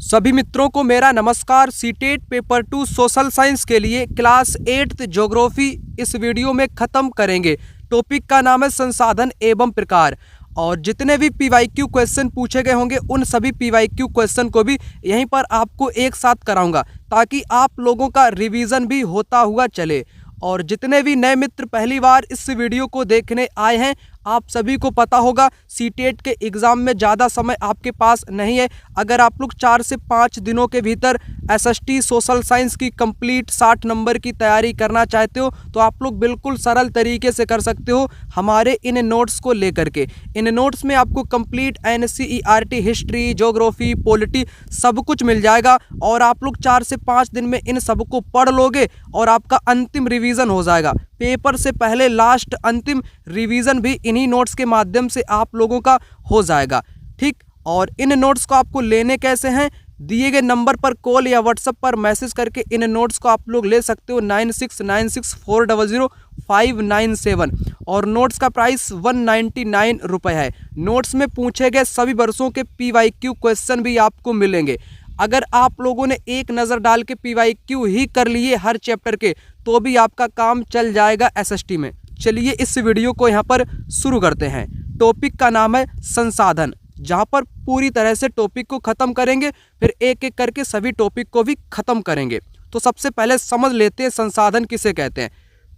सभी मित्रों को मेरा नमस्कार। सीटेट पेपर 2 सोशल साइंस के लिए क्लास 8th ज्योग्राफी इस वीडियो में ख़त्म करेंगे। टॉपिक का नाम है संसाधन एवं प्रकार, और जितने भी पीवाईक्यू क्वेश्चन पूछे गए होंगे उन सभी पीवाईक्यू क्वेश्चन को भी यहीं पर आपको एक साथ कराऊंगा ताकि आप लोगों का रिवीजन भी होता हुआ चले। और जितने भी नए मित्र पहली बार इस वीडियो को देखने आए हैं, आप सभी को पता होगा सीटेट के एग्ज़ाम में ज़्यादा समय आपके पास नहीं है। अगर आप लोग 4 से 5 दिनों के भीतर एसएसटी सोशल साइंस की कंप्लीट 60 नंबर की तैयारी करना चाहते हो तो आप लोग बिल्कुल सरल तरीके से कर सकते हो हमारे इन नोट्स को लेकर के। इन नोट्स में आपको complete NCERT, history, geography, polity सब कुछ मिल जाएगा और आप लोग 4 से 5 दिन में इन सबको पढ़ लोगे और आपका अंतिम रिवीजन हो जाएगा। पेपर से पहले लास्ट अंतिम रिवीजन भी इन्हीं नोट्स के माध्यम से आप लोगों का हो जाएगा, ठीक। और इन नोट्स को आपको लेने कैसे हैं, दिए गए नंबर पर कॉल या व्हाट्सएप पर मैसेज करके इन नोट्स को आप लोग ले सकते हो 9696400597। और नोट्स का प्राइस 199 रुपये है। नोट्स में पूछे गए सभी वर्षों के पीवाईक्यू क्वेश्चन भी आपको मिलेंगे। अगर आप लोगों ने एक नज़र डाल के पीवाईक्यू ही कर लिए हर चैप्टर के तो भी आपका काम चल जाएगा एसएसटी में। चलिए इस वीडियो को यहाँ पर शुरू करते हैं। टॉपिक का नाम है संसाधन, जहाँ पर पूरी तरह से टॉपिक को ख़त्म करेंगे, फिर एक एक करके सभी टॉपिक को भी ख़त्म करेंगे। तो सबसे पहले समझ लेते हैं संसाधन किसे कहते हैं।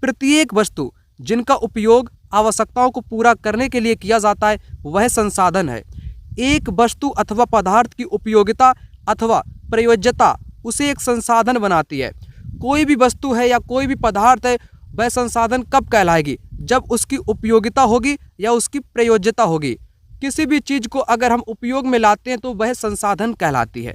प्रत्येक वस्तु जिनका उपयोग आवश्यकताओं को पूरा करने के लिए किया जाता है वह संसाधन है। एक वस्तु अथवा पदार्थ की उपयोगिता अथवा प्रयोज्यता उसे एक संसाधन बनाती है। कोई भी वस्तु है या कोई भी पदार्थ है वह संसाधन कब कहलाएगी, जब उसकी उपयोगिता होगी या उसकी प्रयोज्यता होगी। किसी भी चीज़ को अगर हम उपयोग में लाते हैं तो वह संसाधन कहलाती है।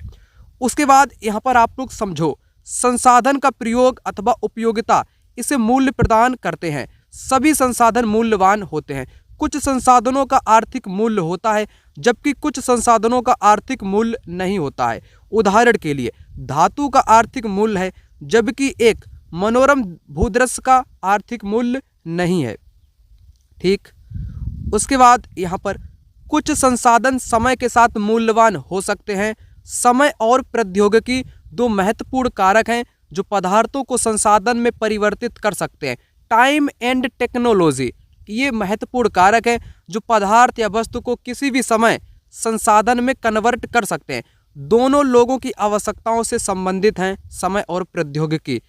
उसके बाद यहाँ पर आप लोग समझो, संसाधन का प्रयोग अथवा उपयोगिता इसे मूल्य प्रदान करते हैं। सभी संसाधन मूल्यवान होते हैं। कुछ संसाधनों का आर्थिक मूल्य होता है जबकि कुछ संसाधनों का आर्थिक मूल्य नहीं होता है। उदाहरण के लिए धातु का आर्थिक मूल्य है जबकि एक मनोरम भूदृश्य का आर्थिक मूल्य नहीं है, ठीक। उसके बाद यहाँ पर कुछ संसाधन समय के साथ मूल्यवान हो सकते हैं। समय और प्रौद्योगिकी दो महत्वपूर्ण कारक हैं जो पदार्थों को संसाधन में परिवर्तित कर सकते हैं। टाइम एंड टेक्नोलॉजी ये महत्वपूर्ण कारक है जो पदार्थ या वस्तु को किसी भी समय संसाधन में कन्वर्ट कर सकते हैं। दोनों लोगों की आवश्यकताओं से संबंधित हैं, समय और प्रौद्योगिकी।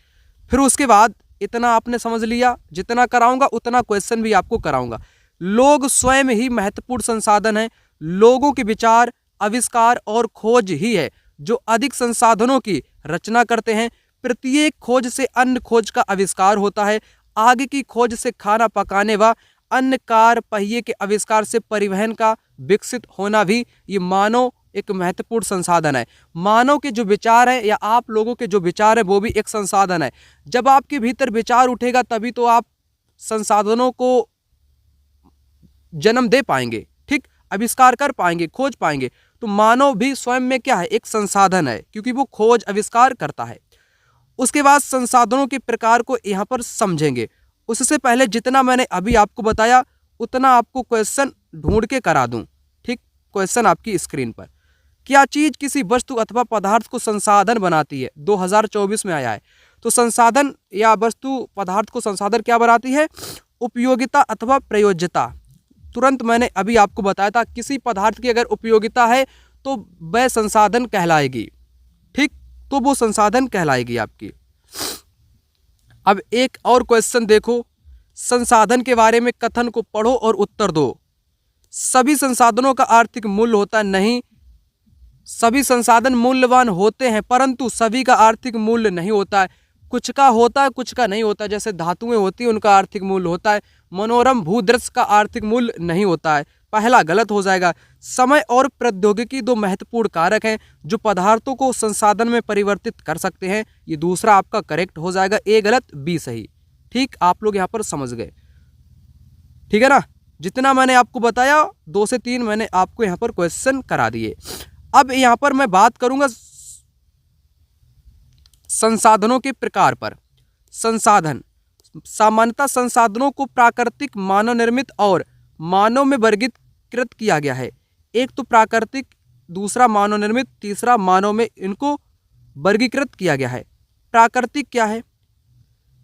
फिर उसके बाद इतना आपने समझ लिया, जितना कराऊंगा उतना क्वेश्चन भी आपको कराऊंगा। लोग स्वयं ही महत्वपूर्ण संसाधन हैं। लोगों के विचार, आविष्कार और खोज ही है जो अधिक संसाधनों की रचना करते हैं। प्रत्येक खोज से अन्य खोज का आविष्कार होता है। आग की खोज से खाना पकाने व अन्य कार पहिए के आविष्कार से परिवहन का विकसित होना भी ये मानव एक महत्वपूर्ण संसाधन है। मानव के जो विचार है या आप लोगों के जो विचार है वो भी एक संसाधन है। जब आपके भीतर विचार उठेगा तभी तो आप संसाधनों को जन्म दे पाएंगे, ठीक, आविष्कार कर पाएंगे, खोज पाएंगे। तो मानव भी स्वयं में क्या है, एक संसाधन है, क्योंकि वो खोज आविष्कार करता है। उसके बाद संसाधनों के प्रकार को यहाँ पर समझेंगे। उससे पहले जितना मैंने अभी आपको बताया उतना आपको क्वेश्चन ढूंढ के करा दूं, ठीक। क्वेश्चन आपकी स्क्रीन पर, क्या चीज़ किसी वस्तु अथवा पदार्थ को संसाधन बनाती है, 2024 में आया है। तो संसाधन या वस्तु पदार्थ को संसाधन क्या बनाती है, उपयोगिता अथवा प्रयोज्यता। तुरंत मैंने अभी आपको बताया था किसी पदार्थ की अगर उपयोगिता है तो वह संसाधन कहलाएगी, ठीक, तो वो संसाधन कहलाएगी आपकी। अब एक और क्वेश्चन देखो, संसाधन के बारे में कथन को पढ़ो और उत्तर दो। सभी संसाधनों का आर्थिक मूल्य होता नहीं। सभी संसाधन मूल्यवान होते हैं परंतु सभी का आर्थिक मूल्य नहीं होता है। कुछ का होता है, कुछ का नहीं होता। जैसे धातुएं होती हैं उनका आर्थिक मूल्य होता है। मनोरम भूदृश्य का आर्थिक मूल्य नहीं होता है। पहला गलत हो जाएगा। समय और प्रौद्योगिकी दो महत्वपूर्ण कारक हैं जो पदार्थों को संसाधन में परिवर्तित कर सकते हैं। ये दूसरा आपका करेक्ट हो जाएगा। ए गलत, बी सही, ठीक। आप लोग यहाँ पर समझ गए, ठीक है ना। जितना मैंने आपको बताया 2 से 3 मैंने आपको यहाँ पर क्वेश्चन करा दिए। अब यहाँ पर मैं बात करूंगा संसाधनों के प्रकार पर। संसाधन सामान्यतः संसाधनों को प्राकृतिक, मानव निर्मित और मानव में वर्गीकृत किया गया है। एक तो प्राकृतिक, दूसरा मानव निर्मित, तीसरा मानव में इनको वर्गीकृत किया गया है। प्राकृतिक क्या है?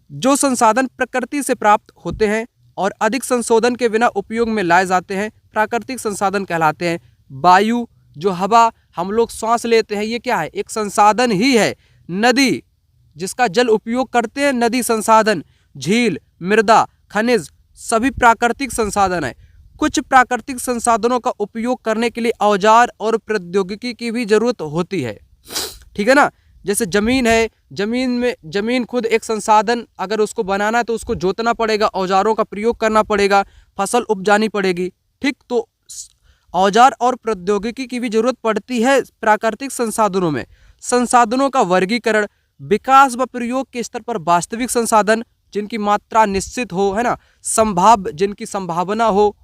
जो संसाधन प्रकृति से प्राप्त होते हैं और अधिक संशोधन के बिना उपयोग में लाए जाते हैं, प्राकृतिक संसाधन कहलाते हैं। वायु, जो हवा हम लोग सांस लेते हैं, ये क्या है? एक संसाधन ही है। नदी, जिसका जल उपयोग करते हैं, नदी संसाधन। झील, मृदा, खनिज, सभी प्राकृतिक संसाधन है। कुछ प्राकृतिक संसाधनों का उपयोग करने के लिए औजार और प्रौद्योगिकी की भी जरूरत होती है, ठीक है ना। जैसे जमीन है, जमीन खुद एक संसाधन, अगर उसको बनाना है तो उसको जोतना पड़ेगा, औजारों का प्रयोग करना पड़ेगा, फसल उपजानी पड़ेगी, ठीक। तो औजार और प्रौद्योगिकी की भी जरूरत पड़ती है प्राकृतिक संसाधनों में। संसाधनों का वर्गीकरण, विकास व प्रयोग के स्तर पर वास्तविक संसाधन जिनकी मात्रा निश्चित हो, है ना। संभाव्य, जिनकी संभावना हो,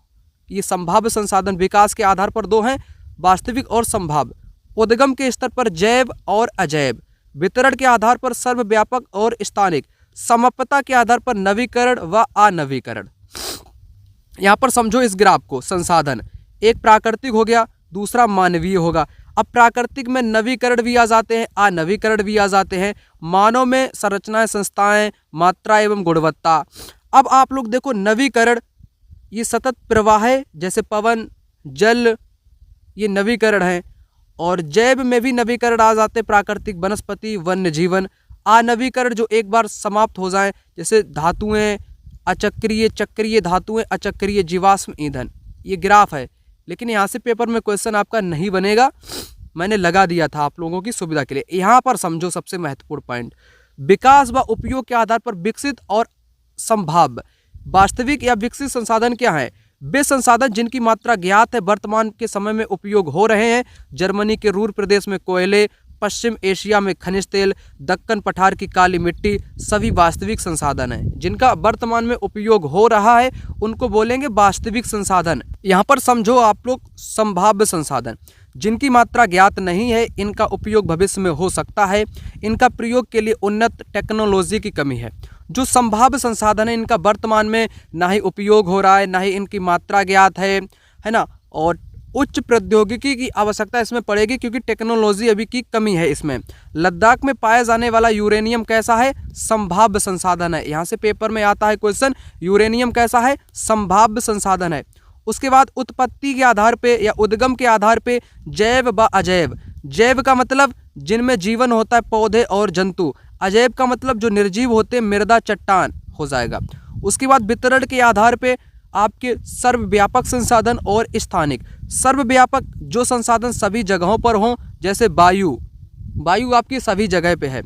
ये संभाव्य संसाधन विकास के आधार पर दो हैं, वास्तविक और संभाव्य। उद्गम के स्तर पर जैव और अजैव। वितरण के आधार पर सर्वव्यापक और स्थानिक। समाप्यता के आधार पर नवीकरण व अनवीकरण। यहाँ पर समझो इस ग्राफ को। संसाधन एक प्राकृतिक हो गया, दूसरा मानवीय होगा। अब प्राकृतिक में नवीकरण भी आ जाते हैं, अनवीकरण भी आ जाते हैं। मानव में संरचनाएं, संस्थाएं, मात्रा एवं गुणवत्ता। अब आप लोग देखो, नवीकरण ये सतत प्रवाह है, जैसे पवन, जल, ये नवीकरण है। और जैव में भी नवीकरण आ जाते, प्राकृतिक, वनस्पति, वन्य जीवन। अनवीकरण जो एक बार समाप्त हो जाए, जैसे धातुएं, अचक्रीय, चक्रीय धातुएं, अचक्रीय, जीवाश्म ईंधन। ये ग्राफ है, लेकिन यहाँ से पेपर में क्वेश्चन आपका नहीं बनेगा, मैंने लगा दिया था आप लोगों की सुविधा के लिए। यहाँ पर समझो सबसे महत्वपूर्ण पॉइंट, विकास व उपयोग के आधार पर विकसित और संभाव्य। वास्तविक या विकसित संसाधन क्या है? वे संसाधन जिनकी मात्रा ज्ञात है, वर्तमान के समय में उपयोग हो रहे हैं। जर्मनी के रूर प्रदेश में कोयले, पश्चिम एशिया में खनिज तेल, दक्कन पठार की काली मिट्टी, सभी वास्तविक संसाधन हैं। जिनका वर्तमान में उपयोग हो रहा है उनको बोलेंगे वास्तविक संसाधन। यहाँ पर समझो आप लोग, संभाव्य संसाधन जिनकी मात्रा ज्ञात नहीं है, इनका उपयोग भविष्य में हो सकता है, इनका प्रयोग के लिए उन्नत टेक्नोलॉजी की कमी है। जो संभाव्य संसाधन है, इनका वर्तमान में ना ही उपयोग हो रहा है, ना ही इनकी मात्रा ज्ञात है ना। और उच्च प्रौद्योगिकी की आवश्यकता इसमें पड़ेगी, क्योंकि टेक्नोलॉजी अभी की कमी है इसमें। लद्दाख में पाया जाने वाला यूरेनियम कैसा है? संभाव्य संसाधन है। यहाँ से पेपर में आता है क्वेश्चन, यूरेनियम कैसा है? संभाव्य संसाधन है। उसके बाद उत्पत्ति के आधार पे या उद्गम के आधार पे जैव व अजैव। जैव का मतलब जिनमें जीवन होता है, पौधे और जंतु। अजैव का मतलब जो निर्जीव होते हैं, मृदा, चट्टान हो जाएगा। उसके बाद वितरण के आधार पे आपके सर्वव्यापक संसाधन और स्थानिक। सर्वव्यापक जो संसाधन सभी जगहों पर हों, जैसे वायु, वायु आपकी सभी जगह पे है।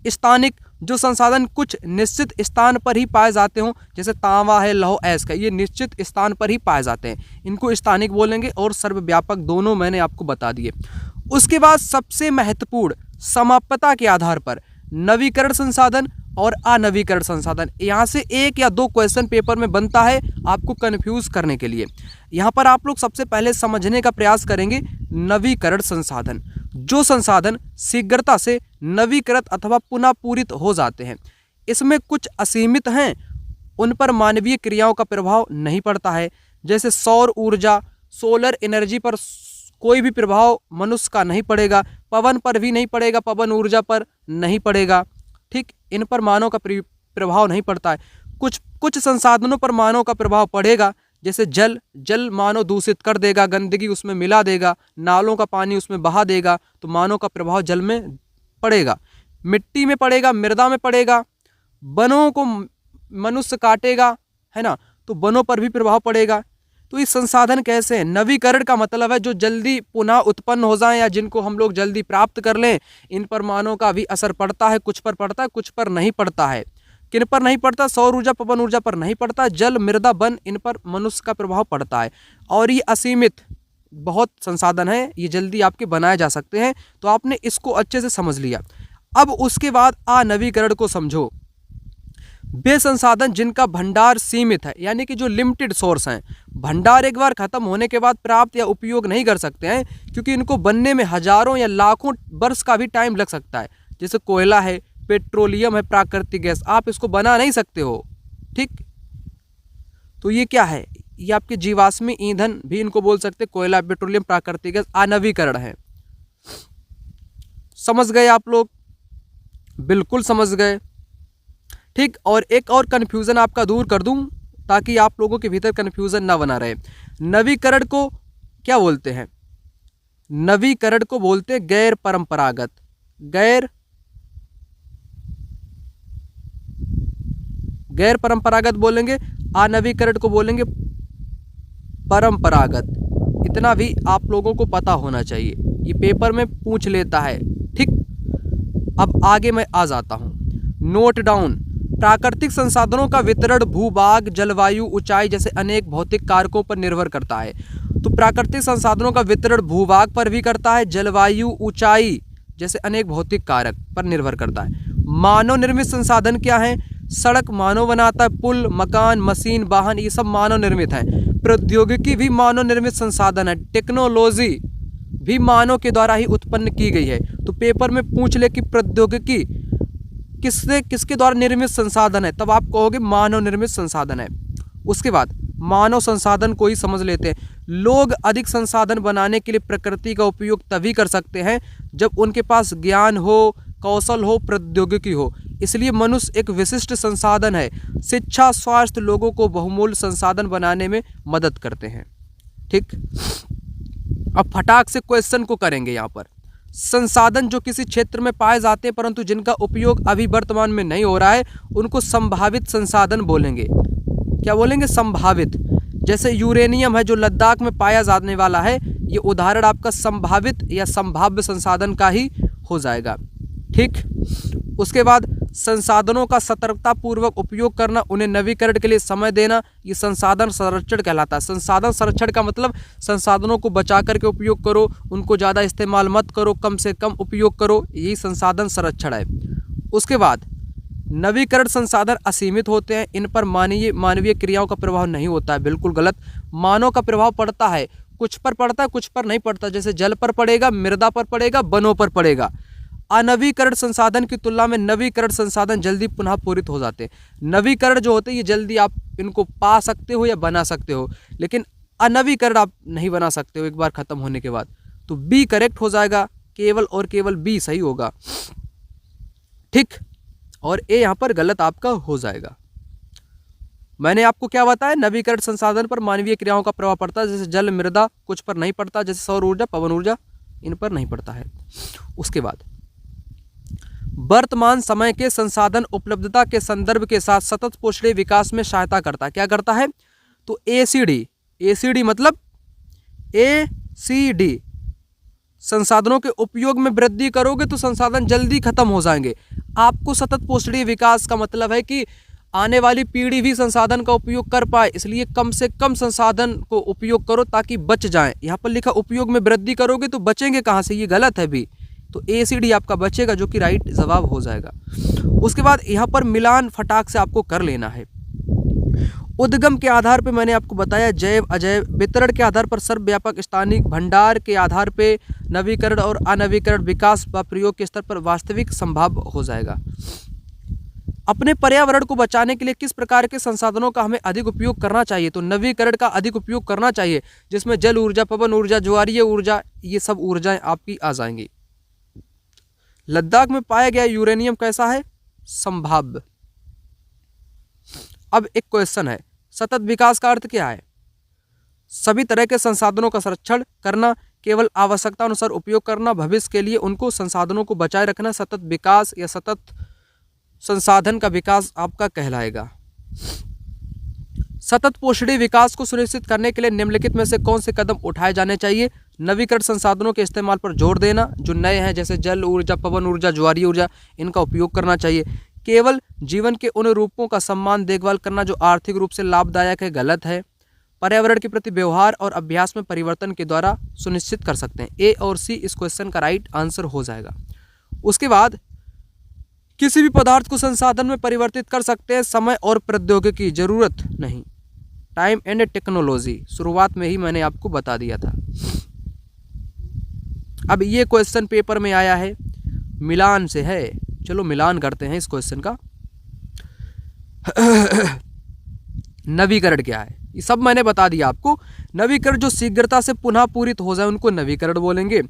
स्थानिक जो संसाधन कुछ निश्चित स्थान पर ही पाए जाते हों, जैसे तांबा है, लौह अयस्क है, ये निश्चित स्थान पर ही पाए जाते हैं, इनको स्थानिक बोलेंगे। और सर्वव्यापक दोनों मैंने आपको बता दिए। उसके बाद सबसे महत्वपूर्ण, समाप्यता के आधार पर नवीकरण संसाधन और अनवीकरण संसाधन। यहाँ से एक या दो क्वेश्चन पेपर में बनता है आपको कंफ्यूज करने के लिए। यहाँ पर आप लोग सबसे पहले समझने का प्रयास करेंगे नवीकरण संसाधन। जो संसाधन शीघ्रता से नवीकृत अथवा पुनः पूरित हो जाते हैं, इसमें कुछ असीमित हैं, उन पर मानवीय क्रियाओं का प्रभाव नहीं पड़ता है। जैसे सौर ऊर्जा, सोलर एनर्जी पर कोई भी प्रभाव मनुष्य का नहीं पड़ेगा। पवन पर भी नहीं पड़ेगा, पवन ऊर्जा पर नहीं पड़ेगा, ठीक। इन पर मानव का प्रभाव नहीं पड़ता है। कुछ संसाधनों पर मानव का प्रभाव पड़ेगा, जैसे जल मानव दूषित कर देगा, गंदगी उसमें मिला देगा, नालों का पानी उसमें बहा देगा, तो मानव का प्रभाव जल में पड़ेगा। मिट्टी में पड़ेगा, मृदा में पड़ेगा। वनों को मनुष्य काटेगा, है ना, तो वनों पर भी प्रभाव पड़ेगा। तो ये संसाधन कैसे हैं? नवीकरण का मतलब है जो जल्दी पुनः उत्पन्न हो जाएं या जिनको हम लोग जल्दी प्राप्त कर लें, इन पर मानव का भी असर पड़ता है। कुछ पर पड़ता है, कुछ पर नहीं पड़ता है। किन पर नहीं पड़ता? सौर ऊर्जा, पवन ऊर्जा पर नहीं पड़ता। जल, मृदा, वन, इन पर मनुष्य का प्रभाव पड़ता है। और ये असीमित बहुत संसाधन है, ये जल्दी आपके बनाए जा सकते हैं। तो आपने इसको अच्छे से समझ लिया। अब उसके बाद अनवीकरण को समझो। वे संसाधन जिनका भंडार सीमित है, यानी कि जो लिमिटेड सोर्स हैं, भंडार एक बार खत्म होने के बाद प्राप्त या उपयोग नहीं कर सकते हैं, क्योंकि इनको बनने में हजारों या लाखों वर्ष का भी टाइम लग सकता है। जैसे कोयला है, पेट्रोलियम है, प्राकृतिक गैस, आप इसको बना नहीं सकते हो, ठीक। तो ये क्या है? ये आपके जीवाश्मी ईंधन भी इनको बोल सकते, कोयला, पेट्रोलियम, प्राकृतिक गैस, अनवीकरण है। समझ गए आप लोग? बिल्कुल समझ गए। ठीक, और एक और कन्फ्यूज़न आपका दूर कर दूं ताकि आप लोगों के भीतर कन्फ्यूज़न ना बना रहे। नवीकरण को क्या बोलते हैं? नवीकरण को बोलते हैं गैर परंपरागत। गैर परंपरागत बोलेंगे, अनवीकरण को बोलेंगे परंपरागत। इतना भी आप लोगों को पता होना चाहिए, ये पेपर में पूछ लेता है। ठीक, अब आगे मैं आ जाता हूँ। Note down. प्राकृतिक संसाधनों का वितरण भूभाग, जलवायु, ऊंचाई जैसे अनेक भौतिक कारकों पर निर्भर करता है। तो प्राकृतिक संसाधनों का वितरण भूभाग पर भी करता है, जलवायु, ऊंचाई जैसे अनेक भौतिक कारक पर निर्भर करता है। मानव निर्मित संसाधन क्या है? सड़क मानव बनाता है, पुल, मकान, मशीन, वाहन, ये सब मानव निर्मित है। प्रौद्योगिकी भी मानव निर्मित संसाधन है। टेक्नोलॉजी भी मानव के द्वारा ही उत्पन्न की गई है। तो पेपर में पूछ ले कि प्रौद्योगिकी किसके द्वारा निर्मित संसाधन है, तब आप कहोगे मानव निर्मित संसाधन है। उसके बाद मानव संसाधन को ही समझ लेते हैं। लोग अधिक संसाधन बनाने के लिए प्रकृति का उपयोग तभी कर सकते हैं जब उनके पास ज्ञान हो, कौशल हो, प्रौद्योगिकी हो। इसलिए मनुष्य एक विशिष्ट संसाधन है। शिक्षा, स्वास्थ्य लोगों को बहुमूल्य संसाधन बनाने में मदद करते हैं। ठीक, अब फटाक से क्वेश्चन को करेंगे यहाँ पर। संसाधन जो किसी क्षेत्र में पाए जाते हैं परंतु जिनका उपयोग अभी वर्तमान में नहीं हो रहा है, उनको संभावित संसाधन बोलेंगे। क्या बोलेंगे? संभावित। जैसे यूरेनियम है जो लद्दाख में पाया जाने वाला है, ये उदाहरण आपका संभावित या संभाव्य संसाधन का ही हो जाएगा। ठीक, उसके बाद संसाधनों का सतर्कतापूर्वक उपयोग करना, उन्हें नवीकरण के लिए समय देना, ये संसाधन संरक्षण कहलाता है। संसाधन संरक्षण का मतलब संसाधनों को बचा करके उपयोग करो, उनको ज़्यादा इस्तेमाल मत करो, कम से कम उपयोग करो, यही संसाधन संरक्षण है। उसके बाद नवीकरण संसाधन असीमित होते हैं, इन पर मानवीय क्रियाओं का प्रभाव नहीं होता है। बिल्कुल गलत। मानव का प्रभाव पड़ता है, कुछ पर पड़ता है, कुछ पर नहीं पड़ता। जैसे जल पर पड़ेगा, मृदा पर पड़ेगा, वनों पर पड़ेगा। अनवीकरण संसाधन की तुलना में नवीकरण संसाधन जल्दी पुनः पूरित हो जाते हैं। नवीकरण जो होते हैं ये जल्दी आप इनको पा सकते हो या बना सकते हो, लेकिन अनवीकरण आप नहीं बना सकते हो एक बार खत्म होने के बाद। तो बी करेक्ट हो जाएगा, केवल और केवल बी सही होगा। ठीक, और ए यहाँ पर गलत आपका हो जाएगा। मैंने आपको क्या बताया? नवीकरण संसाधन पर मानवीय क्रियाओं का प्रभाव पड़ता है, जैसे जल, मृदा, कुछ पर नहीं पड़ता, जैसे सौर ऊर्जा, पवन ऊर्जा, इन पर नहीं पड़ता है। उसके बाद वर्तमान समय के संसाधन उपलब्धता के संदर्भ के साथ सतत पोषणीय विकास में सहायता करता है। क्या करता है? तो एसीडी मतलब एसीडी, संसाधनों के उपयोग में वृद्धि करोगे तो संसाधन जल्दी खत्म हो जाएंगे। आपको सतत पोषणीय विकास का मतलब है कि आने वाली पीढ़ी भी संसाधन का उपयोग कर पाए, इसलिए कम से कम संसाधन को उपयोग करो ताकि बच जाएं। यहाँ पर लिखा उपयोग में वृद्धि करोगे तो बचेंगे कहाँ से? ये गलत है भी। तो एसीडी आपका बचेगा, जो कि राइट जवाब हो जाएगा। उसके बाद यहाँ पर मिलान फटाक से आपको कर लेना है। उद्गम के आधार पे मैंने आपको बताया जैव अजैव, वितरण के आधार पर सर्वव्यापक स्थानिक, भंडार के आधार पे नवीकरण और अनवीकरण, विकास व प्रयोग के स्तर पर वास्तविक संभव हो जाएगा। अपने पर्यावरण को बचाने के लिए किस प्रकार के संसाधनों का हमें अधिक उपयोग करना चाहिए? तो नवीकरण का अधिक उपयोग करना चाहिए, जिसमें जल ऊर्जा, पवन ऊर्जा, ज्वारीय ऊर्जा, ये सब ऊर्जाएं आपकी आ जाएंगी। लद्दाख में पाया गया यूरेनियम कैसा है? संभाव्य। अब एक क्वेश्चन है, सतत विकास का अर्थ क्या है? सभी तरह के संसाधनों का संरक्षण करना, केवल आवश्यकता अनुसार उपयोग करना, भविष्य के लिए उनको संसाधनों को बचाए रखना। सतत विकास या सतत संसाधन का विकास आपका कहलाएगा। सतत पोषणीय विकास को सुनिश्चित करने के लिए निम्नलिखित में से कौन से कदम उठाए जाने चाहिए? नवीकरण संसाधनों के इस्तेमाल पर जोर देना, जो नए हैं जैसे जल ऊर्जा, पवन ऊर्जा, ज्वारीय ऊर्जा, इनका उपयोग करना चाहिए। केवल जीवन के उन रूपों का सम्मान देखभाल करना जो आर्थिक रूप से लाभदायक है, गलत है। पर्यावरण के प्रति व्यवहार और अभ्यास में परिवर्तन के द्वारा सुनिश्चित कर सकते हैं। ए और सी इस क्वेश्चन का राइट आंसर हो जाएगा। उसके बाद किसी भी पदार्थ को संसाधन में परिवर्तित कर सकते हैं, समय और प्रौद्योगिकी की जरूरत नहीं। टाइम एंड टेक्नोलॉजी शुरुआत में ही मैंने आपको बता दिया था। अब ये क्वेश्चन पेपर में आया है, मिलान से है। चलो मिलान करते हैं इस क्वेश्चन का। नवीकरण क्या है ये सब मैंने बता दिया आपको। नवीकरण जो शीघ्रता से पुनः पूरित हो जाए उनको नवीकरण बोलेंगे,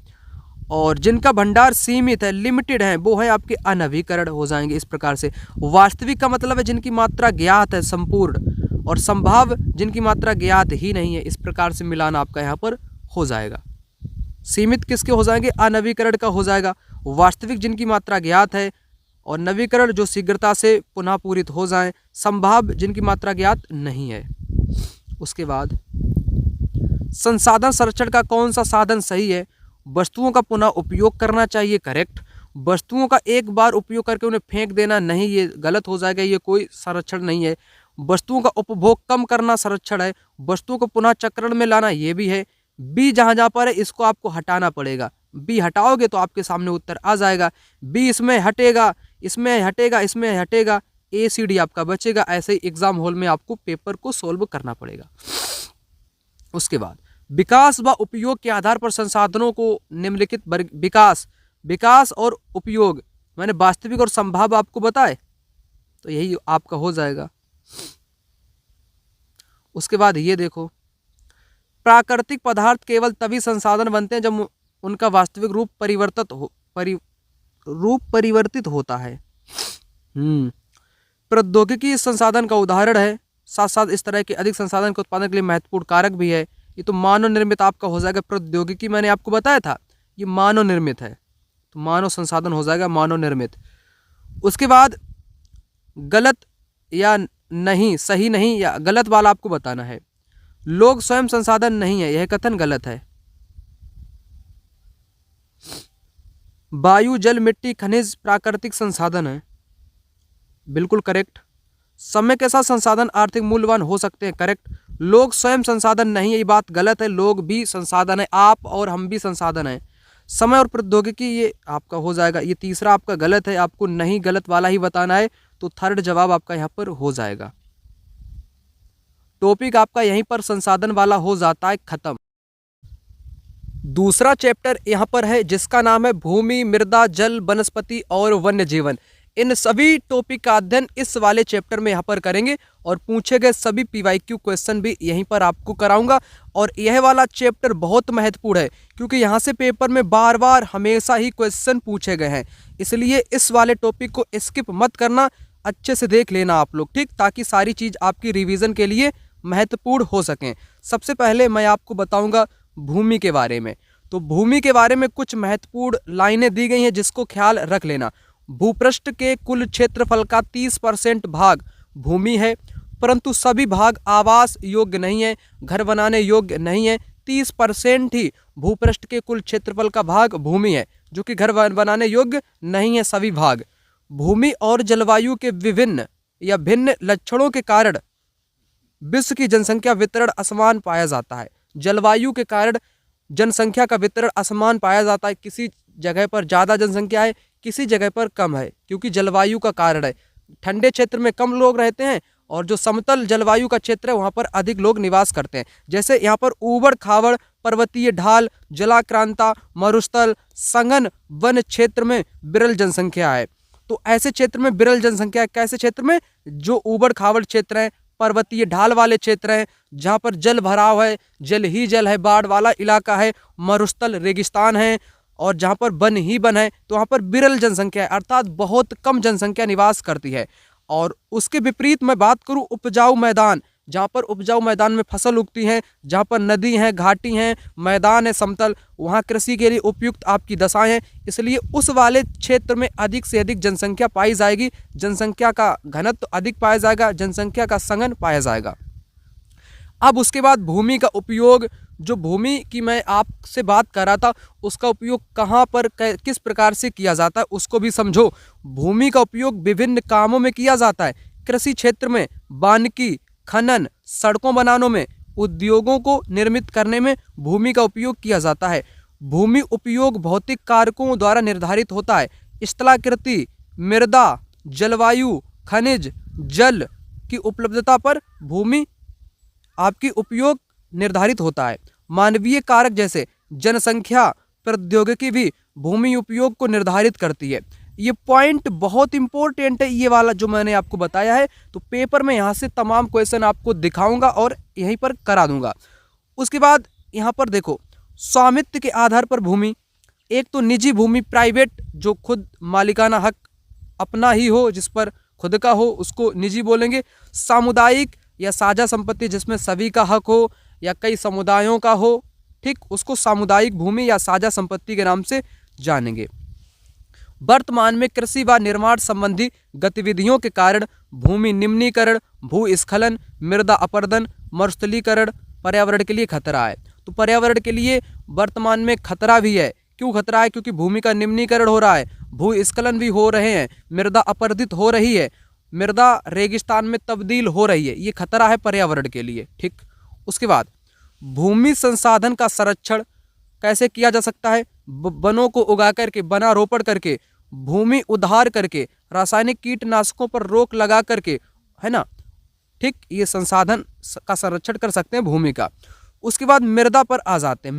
और जिनका भंडार सीमित है, लिमिटेड है, वो है आपके अनवीकरण हो जाएंगे इस प्रकार से। वास्तविक का मतलब है जिनकी मात्रा ज्ञात है संपूर्ण, और संभाव जिनकी मात्रा ज्ञात ही नहीं है। इस प्रकार से मिलान आपका यहाँ पर हो जाएगा। सीमित किसके हो जाएंगे? अनवीकरण का हो जाएगा। वास्तविक जिनकी मात्रा ज्ञात है, और नवीकरण जो शीघ्रता से पुनः पूरित हो जाएं। संभाव जिनकी मात्रा ज्ञात नहीं है। उसके बाद संसाधन संरक्षण का कौन सा साधन सही है? वस्तुओं का पुनः उपयोग करना चाहिए, करेक्ट। वस्तुओं का एक बार उपयोग करके उन्हें फेंक देना नहीं, ये गलत हो जाएगा, ये कोई संरक्षण नहीं है। वस्तुओं का उपभोग कम करना संरक्षण है। वस्तुओं को पुनः चक्रण में लाना ये भी है। बी जहाँ जहाँ पर है इसको आपको हटाना पड़ेगा। बी हटाओगे तो आपके सामने उत्तर आ जाएगा। बी इसमें हटेगा, इसमें हटेगा, इसमें हटेगा, ए सी डी आपका बचेगा। ऐसे ही एग्जाम हॉल में आपको पेपर को सोल्व करना पड़ेगा। उसके बाद विकास व उपयोग के आधार पर संसाधनों को निम्नलिखित वर्ग, विकास और उपयोग, मैंने वास्तविक और संभाव्य आपको बताए, तो यही आपका हो जाएगा। उसके बाद ये देखो, प्राकृतिक पदार्थ केवल तभी संसाधन बनते हैं जब उनका वास्तविक रूप परिवर्तित होता है। प्रौद्योगिकी इस संसाधन का उदाहरण है। साथ साथ इस तरह के अधिक संसाधन के उत्पादन के लिए महत्वपूर्ण कारक भी है। ये तो मानव निर्मित आपका हो जाएगा। प्रौद्योगिकी मैंने आपको बताया था ये मानव निर्मित है, तो मानव संसाधन हो जाएगा मानव निर्मित। उसके बाद गलत या नहीं, सही नहीं या गलत वाला आपको बताना है। लोग स्वयं संसाधन नहीं है, यह कथन गलत है। वायु, जल, मिट्टी, खनिज प्राकृतिक संसाधन है, बिल्कुल करेक्ट। समय के साथ संसाधन आर्थिक मूल्यवान हो सकते हैं, करेक्ट। लोग स्वयं संसाधन नहीं है, ये बात गलत है। लोग भी संसाधन है, आप और हम भी संसाधन है। समय और प्रौद्योगिकी ये आपका हो जाएगा। ये तीसरा आपका गलत है, आपको नहीं गलत वाला ही बताना है, तो थर्ड जवाब आपका यहाँ पर हो जाएगा। टॉपिक आपका यहीं पर संसाधन वाला हो जाता है खत्म। दूसरा चैप्टर यहाँ पर है जिसका नाम है भूमि, मृदा, जल, वनस्पति और वन्य जीवन। इन सभी टॉपिक का अध्ययन इस वाले चैप्टर में यहाँ पर करेंगे, और पूछे गए सभी पीवाईक्यू क्वेश्चन भी यहीं पर आपको कराऊंगा। और यह वाला चैप्टर बहुत महत्वपूर्ण है क्योंकि यहाँ से पेपर में बार बार हमेशा ही क्वेश्चन पूछे गए हैं, इसलिए इस वाले टॉपिक को स्किप मत करना, अच्छे से देख लेना आप लोग, ठीक, ताकि सारी चीज़ आपकी रिविज़न के लिए महत्वपूर्ण हो सकें। सबसे पहले मैं आपको बताऊँगा भूमि के बारे में। तो भूमि के बारे में कुछ महत्वपूर्ण लाइनें दी गई हैं जिसको ख्याल रख लेना। भूपृष्ठ के कुल क्षेत्रफल का 30% भाग भूमि है, परंतु सभी भाग आवास योग्य नहीं है, घर बनाने योग्य नहीं है। 30% ही भूपृष्ठ के कुल क्षेत्रफल का भाग भूमि है जो कि घर बनाने योग्य नहीं है सभी भाग। भूमि और जलवायु के विभिन्न या भिन्न लक्षणों के कारण विश्व की जनसंख्या वितरण असमान पाया जाता है। जलवायु के कारण जनसंख्या का वितरण असमान पाया जाता है। किसी जगह पर ज़्यादा जनसंख्या है, किसी जगह पर कम है, क्योंकि जलवायु का कारण है। ठंडे क्षेत्र में कम लोग रहते हैं और जो समतल जलवायु का क्षेत्र है वहाँ पर अधिक लोग निवास करते हैं। जैसे यहाँ पर ऊबड़ खाबड़ पर्वतीय ढाल, जलाक्रांता, मरुस्थल, सघन वन क्षेत्र में विरल जनसंख्या है। तो ऐसे क्षेत्र में विरल जनसंख्या है। कैसे क्षेत्र में? जो ऊबड़ खाबड़ क्षेत्र हैं, पर्वतीय ढाल वाले क्षेत्र हैं, जहाँ पर जल भराव है, जल ही जल है, बाढ़ वाला इलाका है, मरुस्थल रेगिस्तान है, और जहाँ पर वन ही वन है, तो वहाँ पर विरल जनसंख्या है, अर्थात बहुत कम जनसंख्या निवास करती है। और उसके विपरीत मैं बात करूँ उपजाऊ मैदान, जहाँ पर उपजाऊ मैदान में फसल उगती है, जहाँ पर नदी हैं, घाटी हैं, मैदान है समतल, वहाँ कृषि के लिए उपयुक्त आपकी दशाएं हैं, इसलिए उस वाले क्षेत्र में अधिक से अधिक जनसंख्या पाई जाएगी। जनसंख्या का घनत्व अधिक पाया जाएगा, जनसंख्या का संघन पाया जाएगा। अब उसके बाद भूमि का उपयोग, जो भूमि की मैं आपसे बात कर रहा था उसका उपयोग कहाँ पर किस प्रकार से किया जाता है उसको भी समझो। भूमि का उपयोग विभिन्न कामों में किया जाता है। कृषि क्षेत्र में, वानिकी, खनन, सड़कों बनाने में, उद्योगों को निर्मित करने में भूमि का उपयोग किया जाता है। भूमि उपयोग भौतिक कारकों द्वारा निर्धारित होता है। स्थलाकृति, मृदा, जलवायु, खनिज, जल की उपलब्धता पर भूमि आपकी उपयोग निर्धारित होता है। मानवीय कारक जैसे जनसंख्या, प्रौद्योगिकी भी भूमि उपयोग को निर्धारित करती है। ये पॉइंट बहुत इंपॉर्टेंट है, ये वाला जो मैंने आपको बताया है। तो पेपर में यहाँ से तमाम क्वेश्चन आपको दिखाऊंगा और यहीं पर करा दूंगा। उसके बाद यहाँ पर देखो, स्वामित्व के आधार पर भूमि, एक तो निजी भूमि प्राइवेट, जो खुद मालिकाना हक अपना ही हो, जिस पर खुद का हो, उसको निजी बोलेंगे। सामुदायिक या साझा संपत्ति, जिसमें सभी का हक हो या कई समुदायों का हो, ठीक, उसको सामुदायिक भूमि या साझा संपत्ति के नाम से जानेंगे। वर्तमान में कृषि व निर्माण संबंधी गतिविधियों के कारण भूमि निम्नीकरण, भूस्खलन, मृदा अपरदन, मरुस्थलीकरण पर्यावरण के लिए खतरा है। तो पर्यावरण के लिए वर्तमान में खतरा भी है। क्यों खतरा है? क्योंकि भूमि का निम्नीकरण हो रहा है, भूस्खलन भी हो रहे हैं, मृदा अपरदित हो रही है, मृदा रेगिस्तान में तब्दील हो रही है। ये खतरा है पर्यावरण के लिए, ठीक। उसके बाद भूमि संसाधन का संरक्षण कैसे किया जा सकता है? वनों को उगा करके, वनारोपण करके, भूमि उद्धार करके, रासायनिक कीटनाशकों पर रोक लगा करके, है ना, ठीक, ये संसाधन का संरक्षण कर सकते हैं भूमि का। उसके बाद मृदा पर आ जाते हैं।